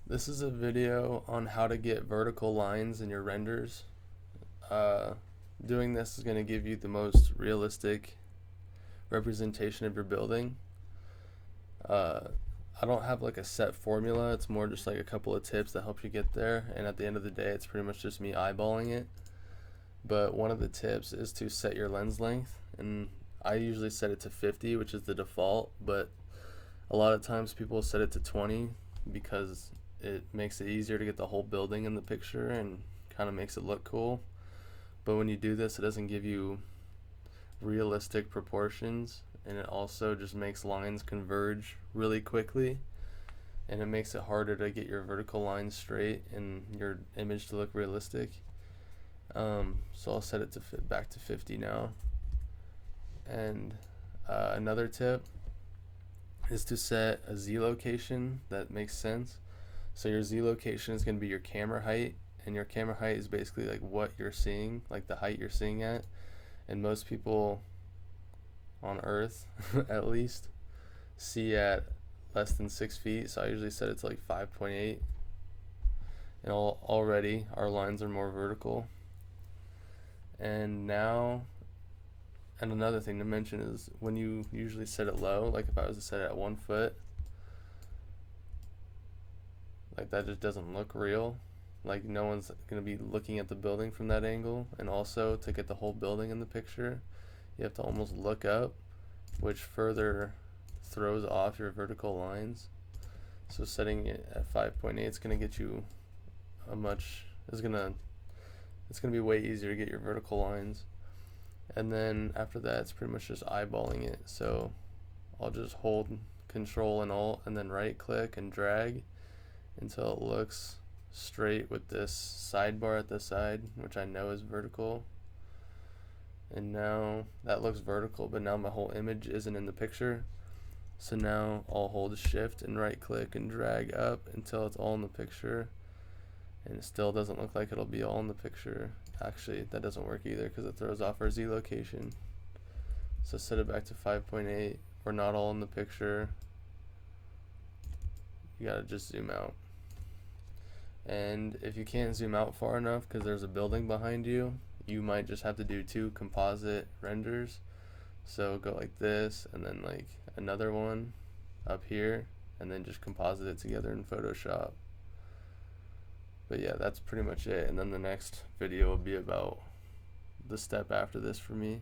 This is a video on how to get vertical lines in your renders. Uh, Doing this is going to give you the most realistic representation of your building. Uh, I don't have like a set formula, it's more just like a couple of tips that help you get there, and at the end of the day it's pretty much just me eyeballing it. But one of the tips is to set your lens length, and I usually set it to 50, which is the default, but a lot of times people set it to 20 because it makes it easier to get the whole building in the picture and kind of makes it look cool. But when you do this, it doesn't give you realistic proportions, and it also just makes lines converge really quickly, and it makes it harder to get your vertical lines straight and your image to look realistic. So I'll set it to back to 50 now. And another tip is to set a Z location that makes sense. So your Z location is going to be your camera height, and your camera height is basically like what you're seeing, like the height you're seeing at. And most people on Earth, at least, see at less than 6 feet. So I usually set it to like 5.8. And already our lines are more vertical. And now, and another thing to mention is when you usually set it low, like if I was to set it at 1 foot, like that just doesn't look real. Like no one's going to be looking at the building from that angle. And also to get the whole building in the picture, you have to almost look up, which further throws off your vertical lines. So setting it at 5.8 is going to get you it's going to be way easier to get your vertical lines. And then after that, it's pretty much just eyeballing it. So I'll just hold Control and Alt and then right click and drag until it looks straight with this sidebar at the side, which I know is vertical. And now that looks vertical, but now my whole image isn't in the picture. So now I'll hold Shift and right click and drag up until it's all in the picture. And it still doesn't look like it'll be all in the picture. Actually, that doesn't work either because it throws off our Z location. So set it back to 5.8. We're not all in the picture. You gotta just zoom out. And if you can't zoom out far enough because there's a building behind you, you might just have to do 2 composite renders. So go like this and then like another one up here and then just composite it together in Photoshop. But yeah, that's pretty much it. And then the next video will be about the step after this for me.